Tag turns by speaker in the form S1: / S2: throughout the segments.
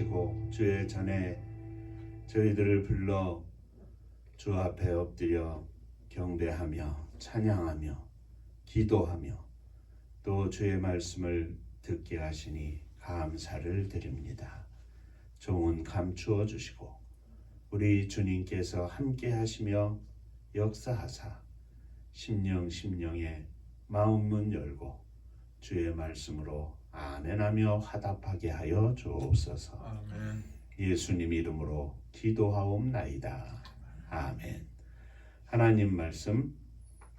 S1: 하시고 주의 전에 저희들을 불러 주 앞에 엎드려 경배하며 찬양하며 기도하며 또 주의 말씀을 듣게 하시니 감사를 드립니다. 종은 감추어 주시고 우리 주님께서 함께 하시며 역사하사 심령의 마음문 열고 주의 말씀으로 아멘하며 화답하게 하여 주옵소서.
S2: 아멘.
S1: 예수님 이름으로 기도하옵나이다. 아멘. 하나님 말씀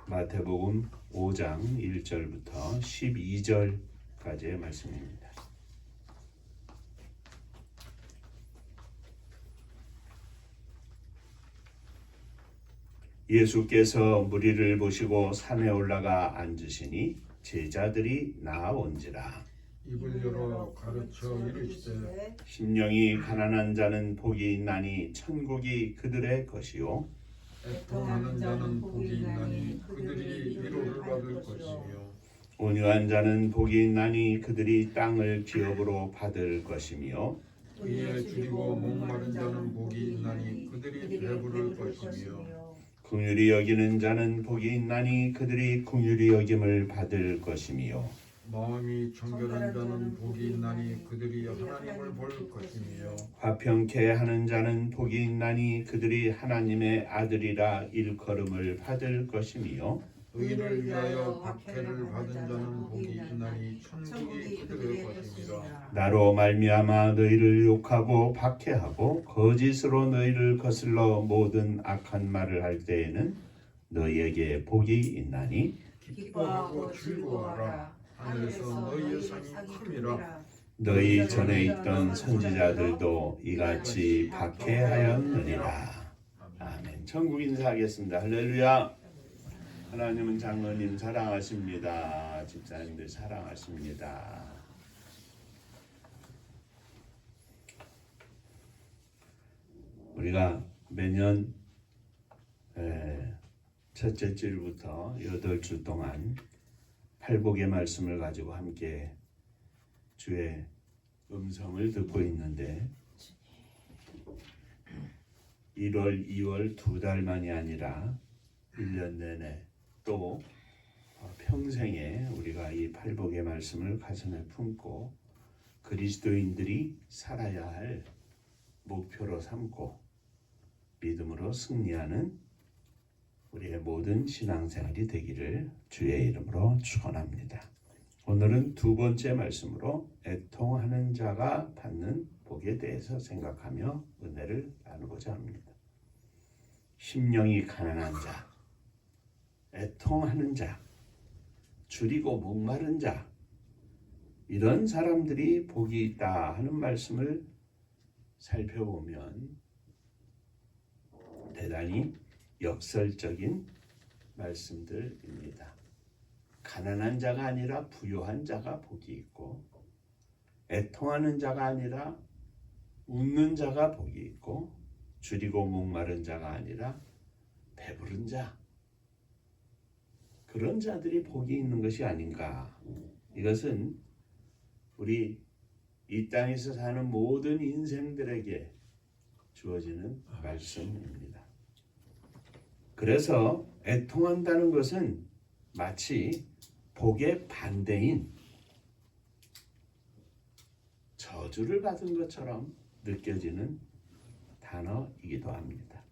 S1: 마태복음 5장 1절부터 12절까지의 말씀입니다. 예수께서 무리를 보시고 산에 올라가 앉으시니 제자들이 나아온지라.
S2: 입을 열어 가르쳐 이르시되
S1: 심령이 가난한 자는 복이 있나니 천국이 그들의 것이요
S2: 애통하는 자는 복이 있나니 그들이 위로를 받을 것이며
S1: 온유한 자는 복이 있나니 그들이 땅을 기업으로 받을 것이며
S2: 의에 줄이고 목마른 자는 복이 있나니 그들이 배부를 것이며
S1: 긍휼히 여기는 자는 복이 있나니 그들이 긍휼히 여김을 받을 것이며
S2: 마음이 청결한 자는 복이 있나니 그들이 하나님을 볼 것이며
S1: 화평케 하는 자는 복이 있나니 그들이 하나님의 아들이라 일컬음을 받을 것이며
S2: 의를 위하여 박해를 받은 자는 복이 있나니 천국이 그들의 것이니라.
S1: 나로 말미암아 너희를 욕하고 박해하고 거짓으로 너희를 거슬러 모든 악한 말을 할 때에는 너희에게 복이 있나니
S2: 기뻐하고 즐거워하라. 하늘에서 너희의 상이 큼이라.
S1: 너희 전에 있던 선지자들도 이같이 박해하였느니라. 아멘. 천국 인사하겠습니다. 할렐루야. 하나님은 장로님 사랑하십니다. 집사님들 사랑하십니다. 우리가 매년 첫째 주일부터 8주 동안 팔복의 말씀을 가지고 함께 주의 음성을 듣고 있는데 1월, 2월 2달만이 아니라 1년 내내 또 평생에 우리가 이 팔복의 말씀을 가슴에 품고 그리스도인들이 살아야 할 목표로 삼고 믿음으로 승리하는 우리의 모든 신앙생활이 되기를 주의 이름으로 축원합니다. 오늘은 두 번째 말씀으로 애통하는 자가 받는 복에 대해서 생각하며 은혜를 나누고자 합니다. 심령이 가난한 자, 애통하는 자, 줄이고 목마른 자, 이런 사람들이 복이 있다 하는 말씀을 살펴보면 대단히 역설적인 말씀들입니다. 가난한 자가 아니라 부유한 자가 복이 있고, 애통하는 자가 아니라 웃는 자가 복이 있고, 줄이고 목마른 자가 아니라 배부른 자, 그런 자들이 복이 있는 것이 아닌가. 이것은 우리 이 땅에서 사는 모든 인생들에게 주어지는 말씀입니다. 그래서 애통한다는 것은 마치 복의 반대인 저주를 받은 것처럼 느껴지는 단어이기도 합니다.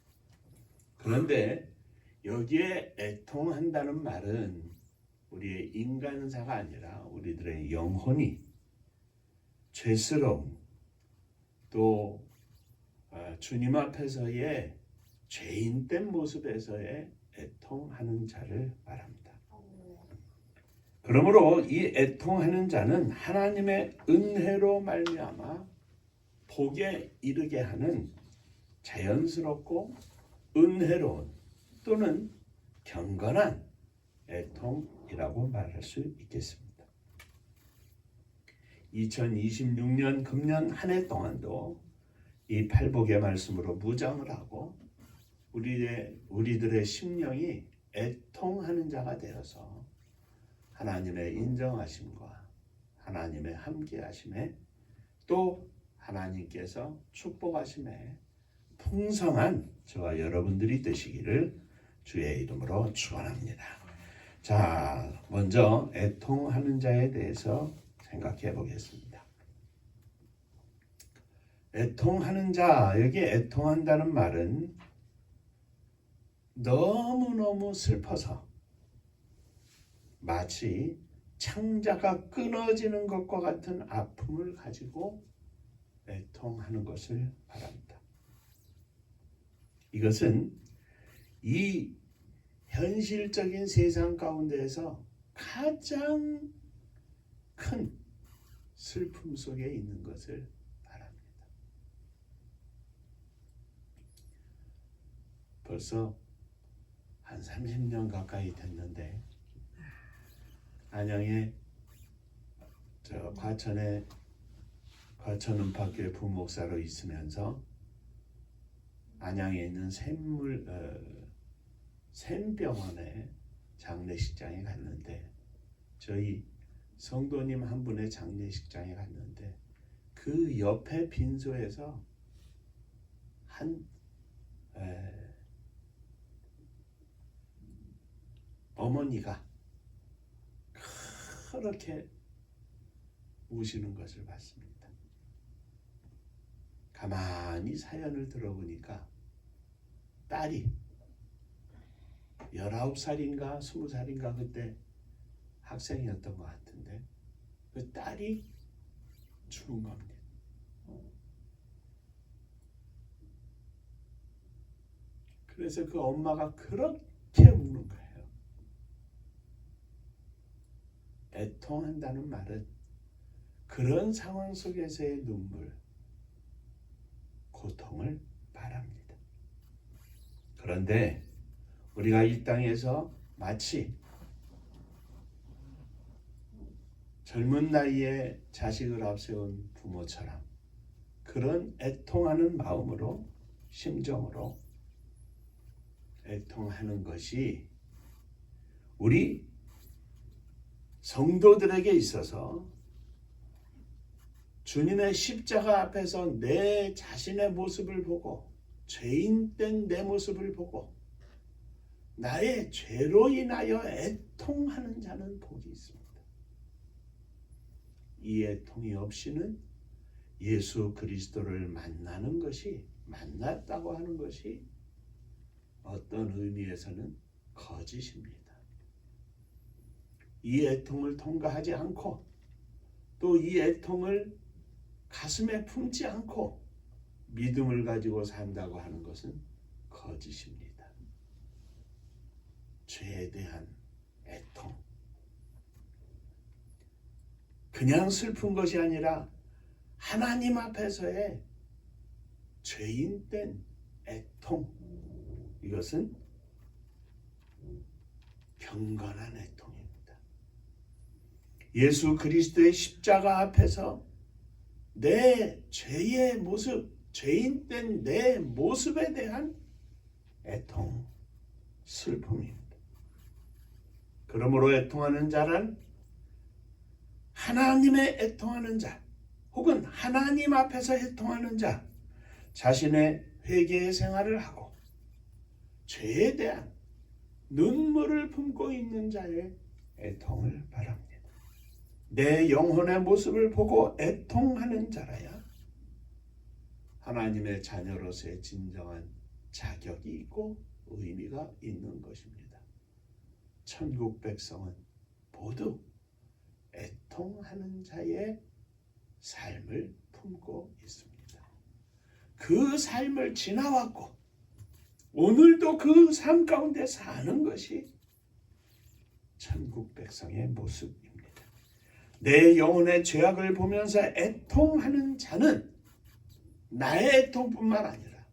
S1: 그런데 여기에 애통한다는 말은 우리의 인간사가 아니라 우리들의 영혼이 죄스러움, 또 주님 앞에서의 죄인된 모습에서의 애통하는 자를 말합니다. 그러므로 이 애통하는 자는 하나님의 은혜로 말미암아 복에 이르게 하는 자연스럽고 은혜로운 또는 경건한 애통이라고 말할 수 있겠습니다. 2026년 금년 한 해 동안도 이 팔복의 말씀으로 무장을 하고 우리들의 심령이 애통하는 자가 되어서 하나님의 인정하심과 하나님의 함께하심에 또 하나님께서 축복하심에 풍성한 저와 여러분들이 되시기를 주의 이름으로 축원합니다. 자, 먼저 애통하는 자에 대해서 생각해 보겠습니다. 애통하는 자, 여기 애통한다는 말은 너무너무 슬퍼서 마치 창자가 끊어지는 것과 같은 아픔을 가지고 애통하는 것을 말합니다. 이것은 이 현실적인 세상 가운데에서 가장 큰 슬픔 속에 있는 것을 말합니다. 벌써 한 30년 가까이 됐는데 안양에 저 과천에 과천은박교회 부목사로 있으면서 안양에 있는 샘병원에 장례식장에 갔는데 저희 성도님 한 분의 장례식장에 갔는데 그 옆에 빈소에서 한 어머니가 그렇게 우시는 것을 봤습니다. 가만히 사연을 들어보니까 딸이 19살인가 20살인가 그때 학생이었던 것 같은데 그 딸이 죽은 겁니다. 그래서 그 엄마가 그렇게 우는 거예요. 애통한다는 말은 그런 상황 속에서의 눈물, 고통을 말합니다. 그런데 우리가 이 땅에서 마치 젊은 나이에 자식을 앞세운 부모처럼 그런 애통하는 마음으로 심정으로 애통하는 것이 우리 성도들에게 있어서 주님의 십자가 앞에서 내 자신의 모습을 보고 죄인된 내 모습을 보고 나의 죄로 인하여 애통하는 자는 복이 있습니다. 이 애통이 없이는 예수 그리스도를 만났다고 하는 것이 어떤 의미에서는 거짓입니다. 이 애통을 통과하지 않고 또 이 애통을 가슴에 품지 않고 믿음을 가지고 산다고 하는 것은 거짓입니다. 죄에 대한 애통. 그냥 슬픈 것이 아니라 하나님 앞에서의 죄인된 애통. 이것은 경건한 애통입니다. 예수 그리스도의 십자가 앞에서 내 죄의 모습, 죄인된 내 모습에 대한 애통, 슬픔입니다. 그러므로 애통하는 자란 하나님의 애통하는 자, 혹은 하나님 앞에서 애통하는 자, 자신의 회개의 생활을 하고 죄에 대한 눈물을 품고 있는 자의 애통을 바랍니다. 내 영혼의 모습을 보고 애통하는 자라야 하나님의 자녀로서의 진정한 자격이 있고 의미가 있는 것입니다. 천국 백성은 모두 애통하는 자의 삶을 품고 있습니다. 그 삶을 지나왔고 오늘도 그 삶 가운데 사는 것이 천국 백성의 모습입니다. 내 영혼의 죄악을 보면서 애통하는 자는 나의 애통뿐만 아니라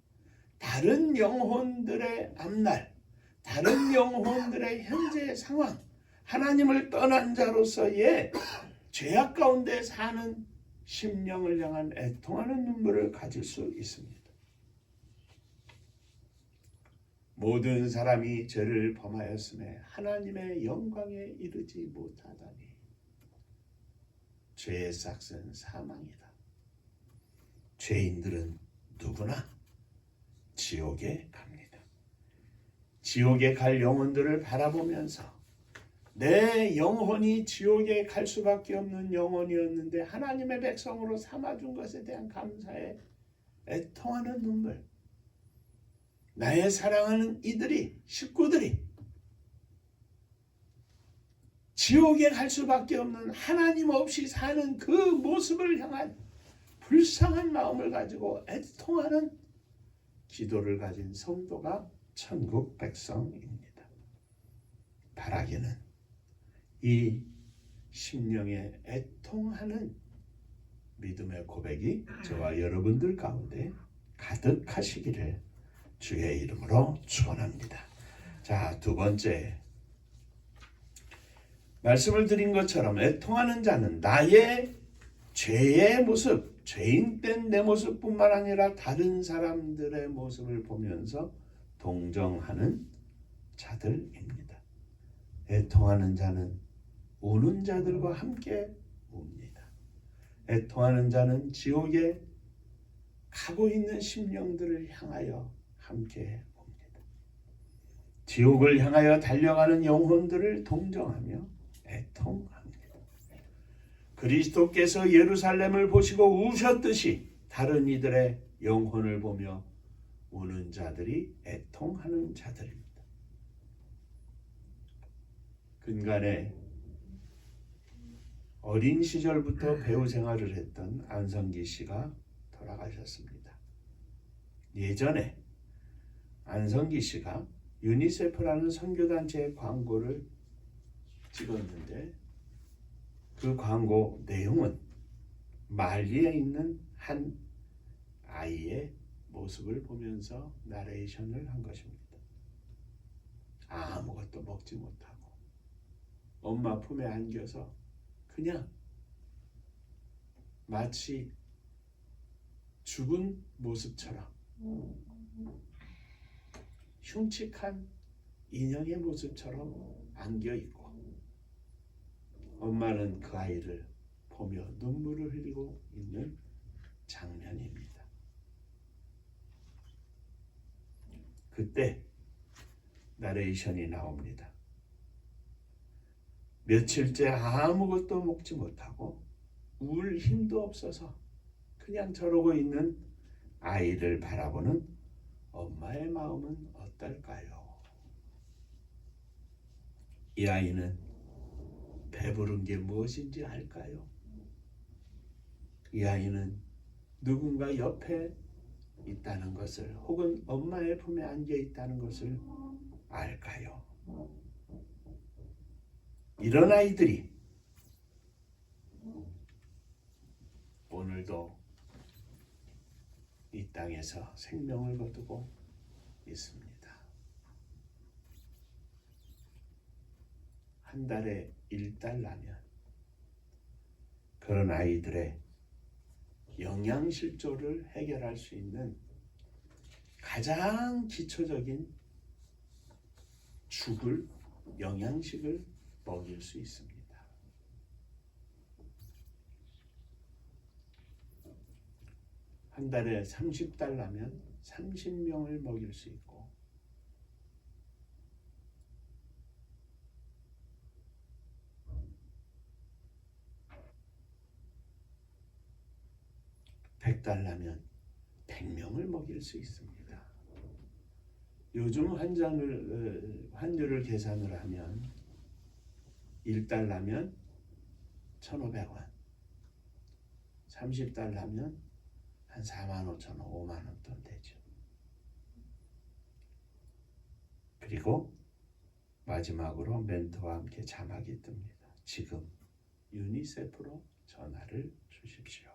S1: 다른 영혼들의 앞날, 다른 영혼들의 현재 상황, 하나님을 떠난 자로서의 죄악 가운데 사는 심령을 향한 애통하는 눈물을 가질 수 있습니다. 모든 사람이 죄를 범하였음에 하나님의 영광에 이르지 못하다니 죄의 삭은 사망이다. 죄인들은 누구나 지옥에 갑니다. 지옥에 갈 영혼들을 바라보면서 내 영혼이 지옥에 갈 수밖에 없는 영혼이었는데 하나님의 백성으로 삼아준 것에 대한 감사에 애통하는 눈물, 나의 사랑하는 이들이, 식구들이 지옥에 갈 수밖에 없는 하나님 없이 사는 그 모습을 향한 불쌍한 마음을 가지고 애통하는 기도를 가진 성도가 천국 백성입니다. 바라기는 이 심령에 애통하는 믿음의 고백이 저와 여러분들 가운데 가득하시기를 주의 이름으로 축원합니다. 자, 두 번째, 말씀을 드린 것처럼 애통하는 자는 나의 죄의 모습, 죄인된 내 모습뿐만 아니라 다른 사람들의 모습을 보면서 동정하는 자들입니다. 애통하는 자는 우는 자들과 함께 웁니다. 애통하는 자는 지옥에 가고 있는 심령들을 향하여 함께 웁니다. 지옥을 향하여 달려가는 영혼들을 동정하며 애통합니다. 그리스도께서 예루살렘을 보시고 우셨듯이 다른 이들의 영혼을 보며 우는 자들이 애통하는 자들입니다. 근간에 어린 시절부터 배우 생활을 했던 안성기 씨가 돌아가셨습니다. 예전에 안성기 씨가 유니세프라는 선교단체의 광고를 찍었는데 그 광고 내용은 말리에 있는 한 아이의 모습을 보면서 나레이션을 한 것입니다. 아무것도 먹지 못하고 엄마 품에 안겨서 그냥 마치 죽은 모습처럼 흉측한 인형의 모습처럼 안겨있고 엄마는 그 아이를 보며 눈물을 흘리고 있는 장면입니다. 그때 나레이션이 나옵니다. 며칠째 아무것도 먹지 못하고 울 힘도 없어서 그냥 저러고 있는 아이를 바라보는 엄마의 마음은 어떨까요? 이 아이는 배부른 게 무엇인지 알까요? 이 아이는 누군가 옆에 있다는 것을 혹은 엄마의 품에 안겨 있다는 것을 알까요? 이런 아이들이 오늘도 이 땅에서 생명을 거두고 있습니다. 한 달에 1달러면 그런 아이들의 영양실조를 해결할 수 있는 가장 기초적인 죽을, 영양식을 먹일 수 있습니다. 한 달에 30달러면 30명을 먹일 수 있고 100달러면 100명을 먹일 수 있습니다. 요즘 환율을 계산을 하면 1달러면 1,500원, 30달러면 한 45,000원, 5만원 돈 되죠. 그리고 마지막으로 멘토와 함께 자막이 뜹니다. 지금 유니세프로 전화를 주십시오.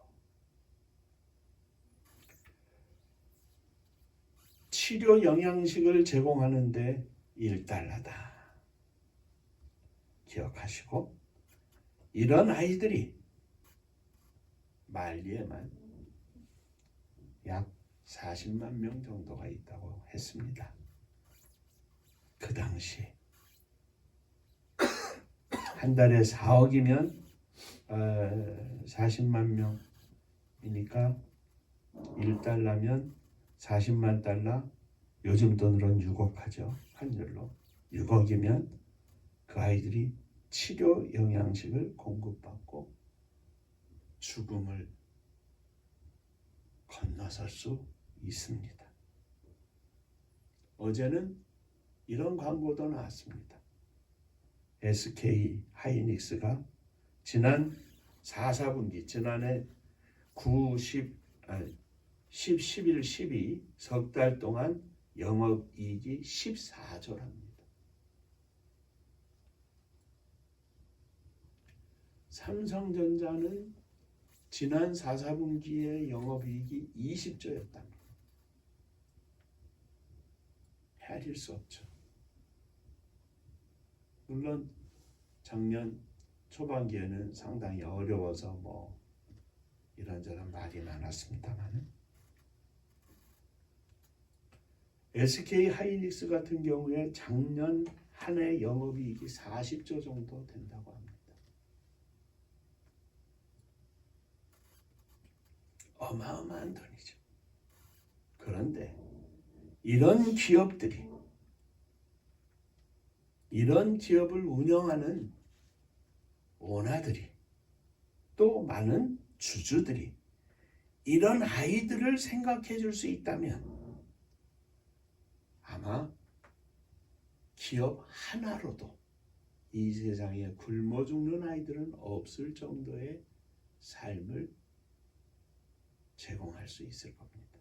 S1: 치료 영양식을 제공하는데 1달러다. 기억하시고 이런 아이들이 말리에만 약 40만 명 정도가 있다고 했습니다. 그 당시 한 달에 4억이면 40만 명이니까 1달러면 40만 달러, 요즘 돈으로는 6억 하죠. 환율로. 6억이면 그 아이들이 치료 영양식을 공급받고 죽음을 건너설 수 있습니다. 어제는 이런 광고도 나왔습니다. SK 하이닉스가 지난 4분기 지난해 10, 11, 12 석 달 동안 영업이익이 14조랍니다. 삼성전자는 지난 4분기에 영업이익이 20조였답니다. 헤아릴 수 없죠. 물론 작년 초반기에는 상당히 어려워서 이런저런 말이 많았습니다만 SK 하이닉스 같은 경우에 작년 한 해 영업이익이 40조 정도 된다고 합니다. 어마어마한 돈이죠. 그런데 이런 기업들이 이런 기업을 운영하는 오너들이 또 많은 주주들이 이런 아이들을 생각해 줄 수 있다면 아마 기업 하나로도 이 세상에 굶어 죽는 아이들은 없을 정도의 삶을 제공할 수 있을 겁니다.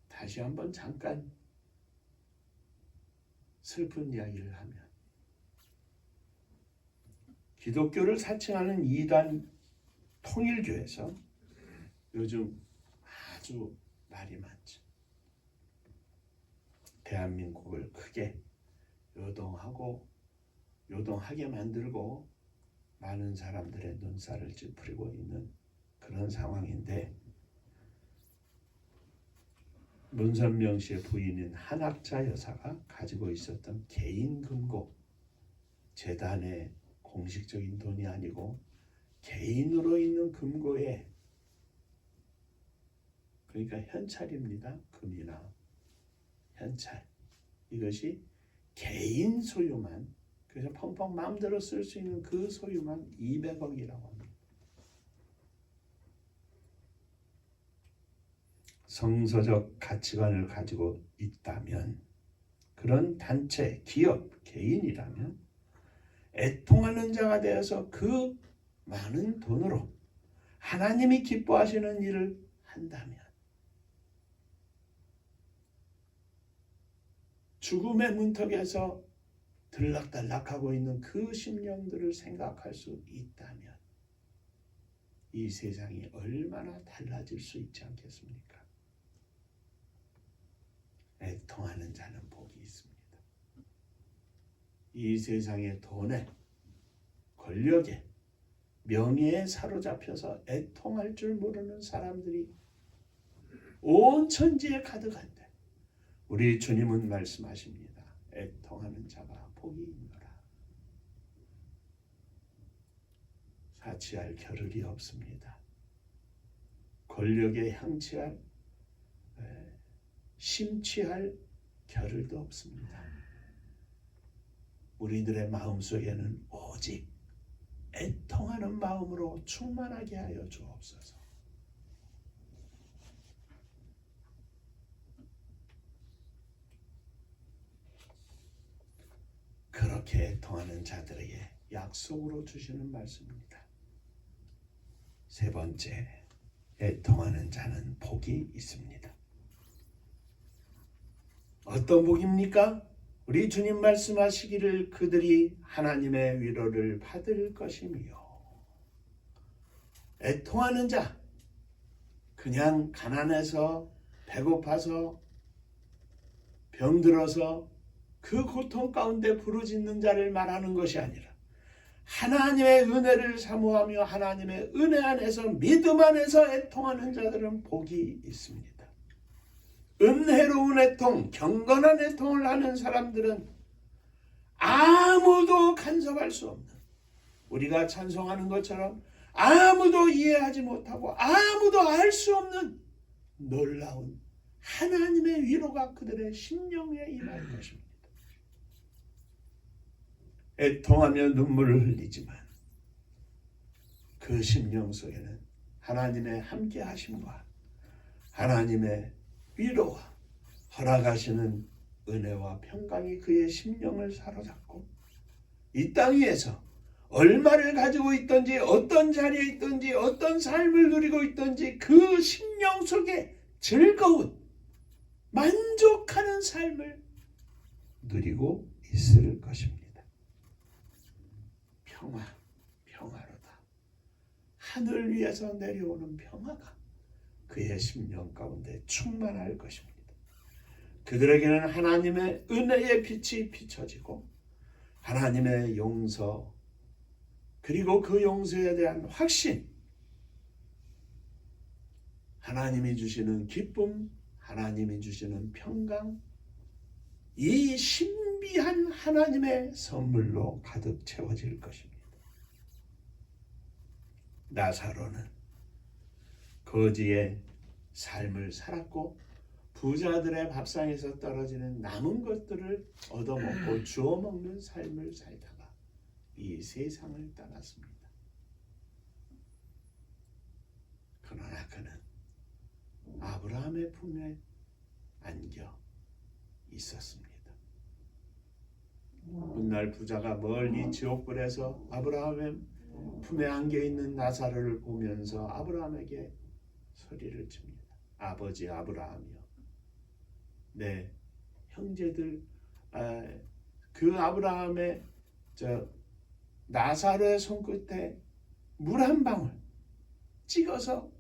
S1: 다시 한번 잠깐 슬픈 이야기를 하면 기독교를 사칭하는 이단 통일교에서 요즘 아주 말이 많죠. 대한민국을 크게 요동하게 만들고 많은 사람들의 눈살을 찌푸리고 있는 그런 상황인데 문선명 씨의 부인인 한학자 여사가 가지고 있었던 개인 금고, 재단의 공식적인 돈이 아니고 개인으로 있는 금고에, 그러니까 현찰입니다. 금이나 현찰, 이것이 개인 소유만, 그래서 펑펑 마음대로 쓸 수 있는 그 소유만 200억이라고 합니다. 성서적 가치관을 가지고 있다면, 그런 단체, 기업, 개인이라면 애통하는 자가 되어서 그 많은 돈으로 하나님이 기뻐하시는 일을 한다면 죽음의 문턱에서 들락달락하고 있는 그 심령들을 생각할 수 있다면 이 세상이 얼마나 달라질 수 있지 않겠습니까? 애통하는 자는 복이 있습니다. 이 세상의 돈에, 권력에, 명예에 사로잡혀서 애통할 줄 모르는 사람들이 온 천지에 가득한데 우리 주님은 말씀하십니다. 애통하는 자가 복이 있노라. 사치할 겨를이 없습니다. 권력에 향취할, 심취할 겨를도 없습니다. 우리들의 마음속에는 오직 애통하는 마음으로 충만하게 하여 주옵소서. 그렇게 애통하는 자들에게 약속으로 주시는 말씀입니다. 세 번째, 애통하는 자는 복이 있습니다. 어떤 복입니까? 우리 주님 말씀하시기를 그들이 하나님의 위로를 받을 것이며, 애통하는 자, 그냥 가난해서 배고파서 병들어서 그 고통 가운데 부르짖는 자를 말하는 것이 아니라 하나님의 은혜를 사모하며 하나님의 은혜 안에서 믿음 안에서 애통하는 자들은 복이 있습니다. 은혜로운 애통, 경건한 애통을 하는 사람들은 아무도 간섭할 수 없는, 우리가 찬송하는 것처럼 아무도 이해하지 못하고 아무도 알 수 없는 놀라운 하나님의 위로가 그들의 심령에 임할 것입니다. 애통하며 눈물을 흘리지만 그 심령 속에는 하나님의 함께 하심과 하나님의 위로와 허락하시는 은혜와 평강이 그의 심령을 사로잡고 이 땅 위에서 얼마를 가지고 있든지 어떤 자리에 있든지 어떤 삶을 누리고 있든지 그 심령 속에 즐거운 만족하는 삶을 누리고 있을 것입니다. 평화로다. 하늘 위에서 내려오는 평화가 그의 심령 가운데 충만할 것입니다. 그들에게는 하나님의 은혜의 빛이 비춰지고 하나님의 용서 그리고 그 용서에 대한 확신, 하나님이 주시는 기쁨, 하나님이 주시는 평강, 이 신비한 하나님의 선물로 가득 채워질 것입니다. 나사로는 거지의 삶을 살았고 부자들의 밥상에서 떨어지는 남은 것들을 얻어먹고 주워 먹는 삶을 살다가 이 세상을 떠났습니다. 그러나 그는 아브라함의 품에 안겨 있었습니다. 훗날 부자가 멀리 지옥불에서 아브라함의 품에 안겨 있는 나사로를 보면서 아브라함에게 소리를 칩니다. 아버지 아브라함이여, 내 형제들, 그 아브라함의 나사로의 손끝에 물 한 방울 찍어서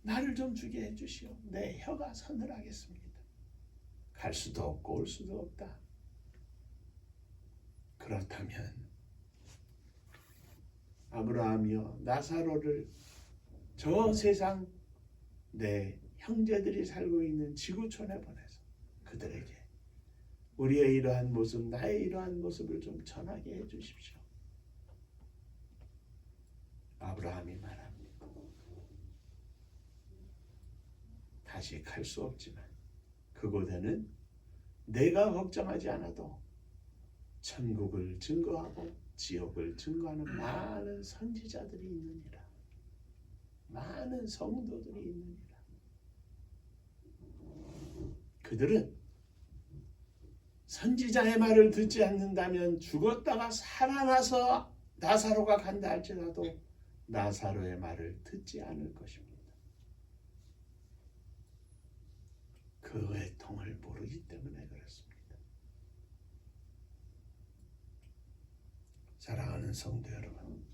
S1: 나를 좀 주게 해주시오. 내 혀가 서늘하겠습니다. 갈 수도 없고 올 수도 없다. 그렇다면 아브라함이여, 나사로를 저 세상 내 형제들이 살고 있는 지구촌에 보내서 그들에게 우리의 이러한 모습, 나의 이러한 모습을 좀 전하게 해주십시오. 아브라함이 말합니다. 다시 갈 수 없지만 그곳에는 내가 걱정하지 않아도 천국을 증거하고 지옥을 증거하는 많은 선지자들이 있느니라. 많은 성도들이 있느니라. 그들은 선지자의 말을 듣지 않는다면 죽었다가 살아나서 나사로가 간다 할지라도 나사로의 말을 듣지 않을 것입니다. 그 애통을 모르기 때문에 그렇습니다. 사랑하는 성도 여러분,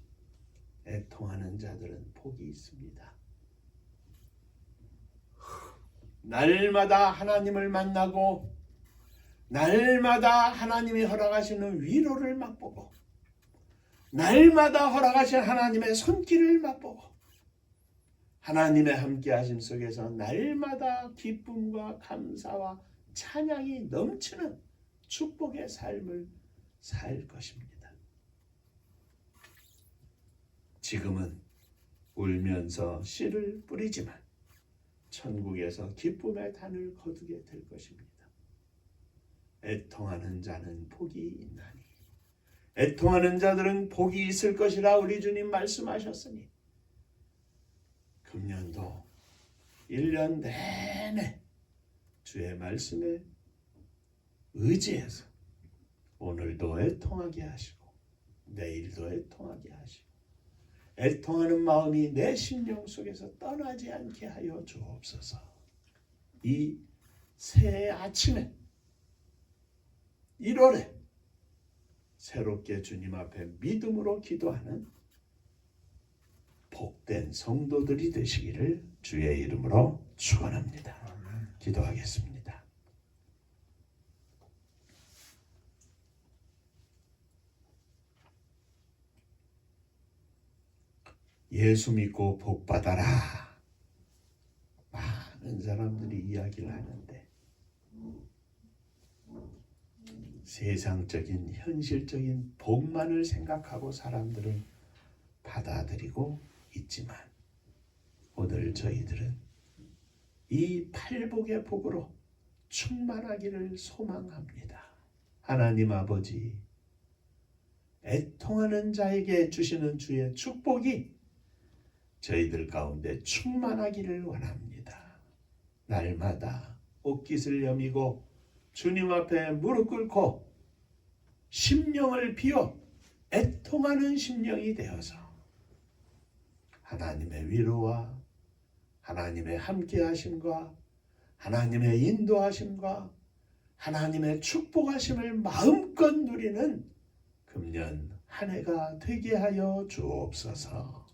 S1: 애통하는 자들은 복이 있습니다. 날마다 하나님을 만나고 날마다 하나님이 허락하시는 위로를 맛보고 날마다 허락하신 하나님의 손길을 맛보고 하나님의 함께하심 속에서 날마다 기쁨과 감사와 찬양이 넘치는 축복의 삶을 살 것입니다. 지금은 울면서 씨를 뿌리지만 천국에서 기쁨의 단을 거두게 될 것입니다. 애통하는 자는 복이 있나니 애통하는 자들은 복이 있을 것이라 우리 주님 말씀하셨으니 금년도 1년 내내 주의 말씀에 의지해서 오늘도 애통하게 하시고 내일도 애통하게 하시고 애통하는 마음이 내 심령 속에서 떠나지 않게 하여 주옵소서. 이 새 아침에 1월에 새롭게 주님 앞에 믿음으로 기도하는 복된 성도들이 되시기를 주의 이름으로 축원합니다. 기도하겠습니다. 예수 믿고 복 받아라. 많은 사람들이 이야기를 하는데 세상적인 현실적인 복만을 생각하고 사람들은 받아들이고 있지만 오늘 저희들은 이 팔복의 복으로 충만하기를 소망합니다. 하나님 아버지, 애통하는 자에게 주시는 주의 축복이 저희들 가운데 충만하기를 원합니다. 날마다 옷깃을 여미고 주님 앞에 무릎 꿇고 심령을 비워 애통하는 심령이 되어서 하나님의 위로와 하나님의 함께하심과 하나님의 인도하심과 하나님의 축복하심을 마음껏 누리는 금년 한 해가 되게 하여 주옵소서.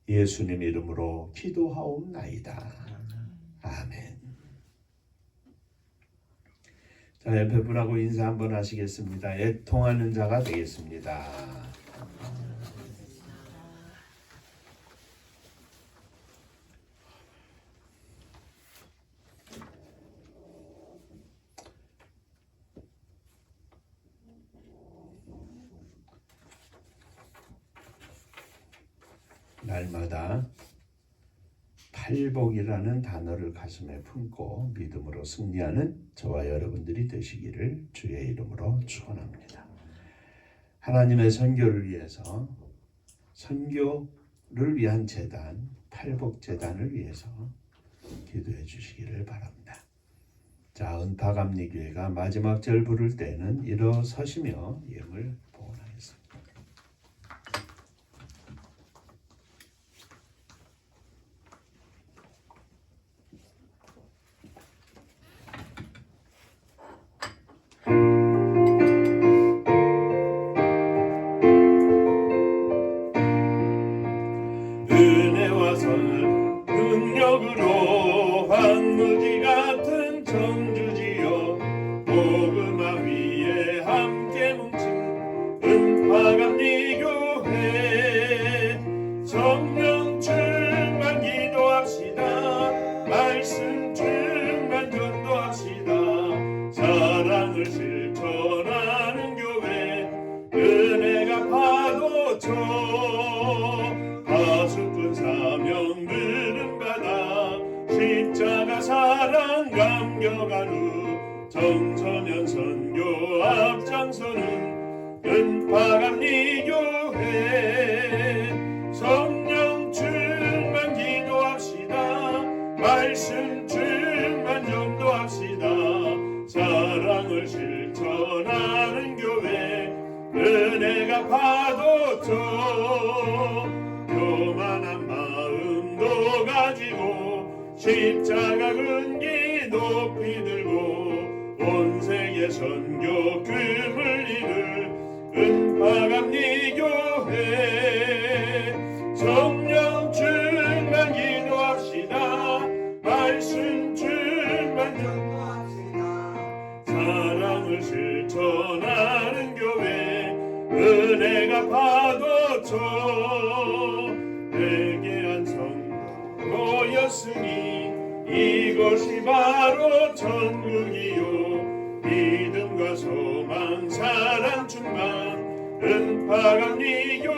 S1: 예수님 이름으로 기도하옵나이다. 아멘. 자, 옆에 분하고 인사 한번 하시겠습니다. 애통하는 자가 되겠습니다. 날마다 팔복이라는 단어를 가슴에 품고 믿음으로 승리하는 저와 여러분들이 되시기를 주의 이름으로 축원합니다. 하나님의 선교를 위해서 선교를 위한 재단, 팔복재단을 위해서 기도해 주시기를 바랍니다. 자, 은파감리교회가 마지막 절 부를 때는 일어서시며 예물 봉헌하겠습니다. 은혜와 선 능력으로 황무지 같은 청주지요 복음화 위에 함께 뭉친 은파감리교회 성령 충만 기도합시다. 말씀 충만 전도합시다. 사랑을 실천하는 교회 은혜가 파도쳐 하수꾼 사명들은 받아 십자가 사랑 감격하루 청소년 선교 앞장서는 은파감리교회 성령 충만 기도합시다. 말씀 충만 전도합시다. 사랑을 실천하는 교회 은혜가 파도쳐 교만한 마음도 가지고 십자가 근기 높이 들고 온 세계 선교 금을 이룰 은파감리교회 성령 충만 기도합시다. 말씀 충만 전도합시다. 사랑을 실천하는 교회 은혜가 파도쳐 회개한 성도 모였으니 이곳이 바로 천국이요 믿음과 소망 사랑 충만 은파감리교회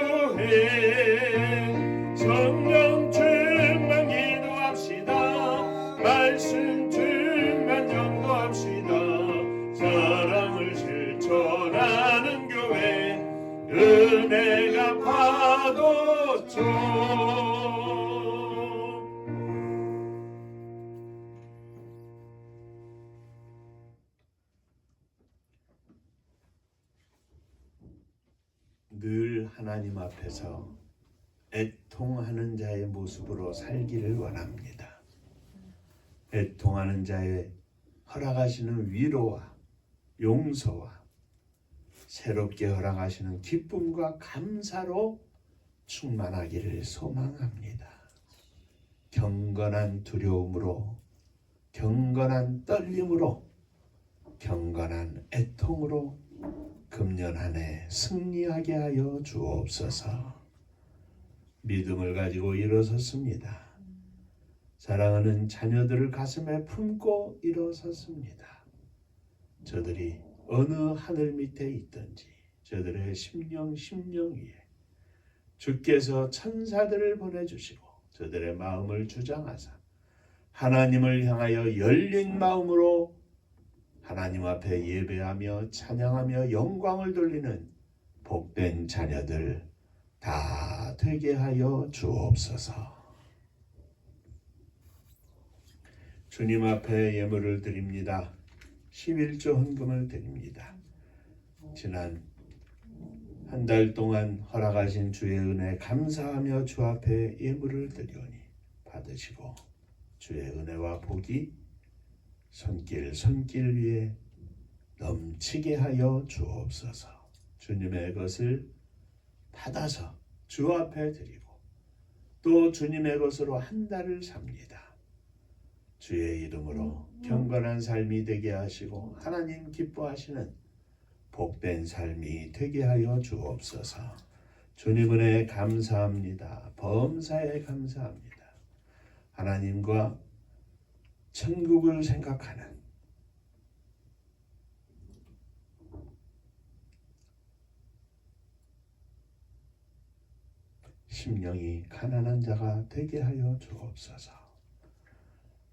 S1: 성령 충만 기도합시다. 말씀 충만 전도합시다. 사랑을 실천하는 교회 은혜가 파도쳐 늘 하나님 앞에서 애통하는 자의 모습으로 살기를 원합니다. 애통하는 자의 허락하시는 위로와 용서와 새롭게 허락하시는 기쁨과 감사로 충만하기를 소망합니다. 경건한 두려움으로, 경건한 떨림으로, 경건한 애통으로 금년 한 해 승리하게 하여 주옵소서. 믿음을 가지고 일어섰습니다. 사랑하는 자녀들을 가슴에 품고 일어섰습니다. 저들이 어느 하늘 밑에 있든지 저들의 심령 위에 주께서 천사들을 보내주시고 저들의 마음을 주장하사 하나님을 향하여 열린 마음으로 하나님 앞에 예배하며 찬양하며 영광을 돌리는 복된 자녀들 다 되게 하여 주옵소서. 주님 앞에 예물을 드립니다. 11조 헌금을 드립니다. 지난 한 달 동안 허락하신 주의 은혜 감사하며 주 앞에 예물을 드리오니 받으시고 주의 은혜와 복이 손길 위에 넘치게 하여 주옵소서. 주님의 것을 받아서 주 앞에 드리고 또 주님의 것으로 한 달을 삽니다. 주의 이름으로 경건한 삶이 되게 하시고 하나님 기뻐하시는 복된 삶이 되게 하여 주옵소서. 주님 은혜에 감사합니다. 범사에 감사합니다. 하나님과 천국을 생각하는 심령이 가난한 자가 되게 하여 주옵소서.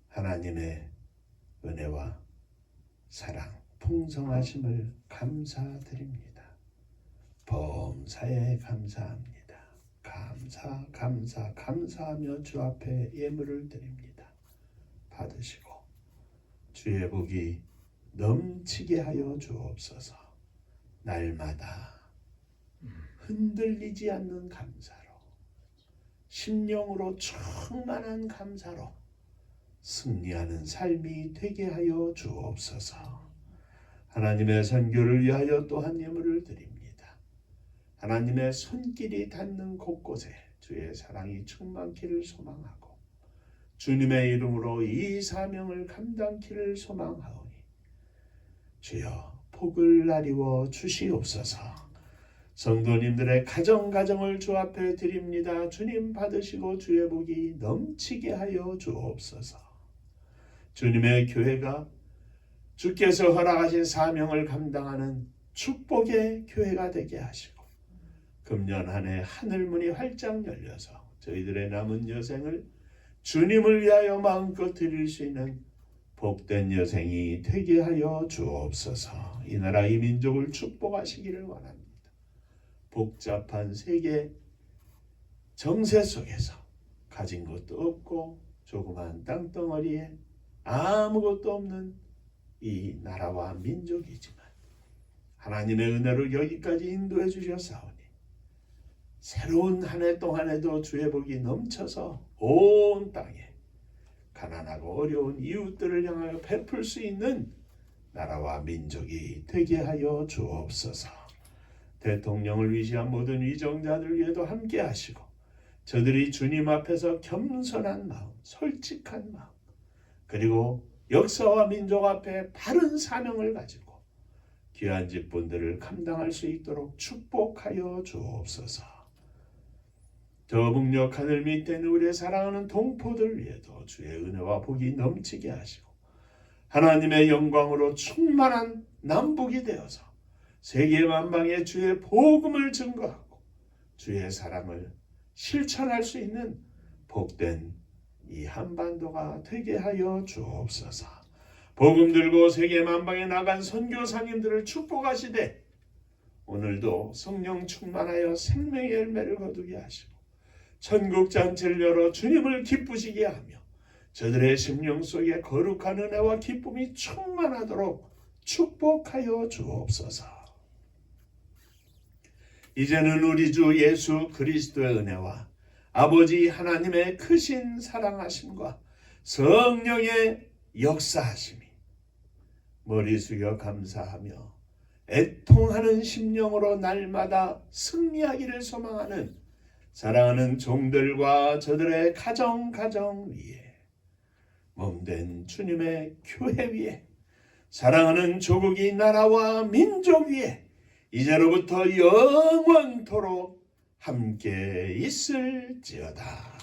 S1: 하나님의 은혜와 사랑, 풍성하심을 감사드립니다. 범사에 감사합니다. 감사하며 주 앞에 예물을 드립니다. 받으시고 주의 복이 넘치게 하여 주옵소서. 날마다 흔들리지 않는 감사로, 심령으로 충만한 감사로 승리하는 삶이 되게 하여 주옵소서. 하나님의 선교를 위하여 또한 예물을 드립니다. 하나님의 손길이 닿는 곳곳에 주의 사랑이 충만기를 소망하고 주님의 이름으로 이 사명을 감당키를 소망하오니 주여 복을 나리워 주시옵소서. 성도님들의 가정을 주 앞에 드립니다. 주님 받으시고 주의 복이 넘치게 하여 주옵소서. 주님의 교회가 주께서 허락하신 사명을 감당하는 축복의 교회가 되게 하시고 금년 한 해 하늘문이 활짝 열려서 저희들의 남은 여생을 주님을 위하여 마음껏 드릴 수 있는 복된 여생이 되게 하여 주옵소서. 이 나라 이 민족을 축복하시기를 원합니다. 복잡한 세계 정세 속에서 가진 것도 없고 조그만 땅덩어리에 아무것도 없는 이 나라와 민족이지만 하나님의 은혜로 여기까지 인도해 주셨사오니 새로운 한 해 동안에도 주의 복이 넘쳐서 온 땅에 가난하고 어려운 이웃들을 향하여 베풀 수 있는 나라와 민족이 되게 하여 주옵소서. 대통령을 위시한 모든 위정자들 위에도 함께 하시고 저들이 주님 앞에서 겸손한 마음, 솔직한 마음, 그리고 역사와 민족 앞에 바른 사명을 가지고 귀한 직분들을 감당할 수 있도록 축복하여 주옵소서. 저 북녘 하늘 밑에 있는 우리의 사랑하는 동포들 위에도 주의 은혜와 복이 넘치게 하시고 하나님의 영광으로 충만한 남북이 되어서 세계 만방에 주의 복음을 증거하고 주의 사랑을 실천할 수 있는 복된 이 한반도가 되게 하여 주옵소서. 복음 들고 세계 만방에 나간 선교사님들을 축복하시되 오늘도 성령 충만하여 생명의 열매를 거두게 하시고 천국 잔치를 열어 주님을 기쁘시게 하며 저들의 심령 속에 거룩한 은혜와 기쁨이 충만하도록 축복하여 주옵소서. 이제는 우리 주 예수 그리스도의 은혜와 아버지 하나님의 크신 사랑하심과 성령의 역사하심이 머리 숙여 감사하며 애통하는 심령으로 날마다 승리하기를 소망하는 사랑하는 종들과 저들의 가정 위에 몸된 주님의 교회 위에 사랑하는 조국이 나라와 민족 위에 이제로부터 영원토록 함께 있을지어다.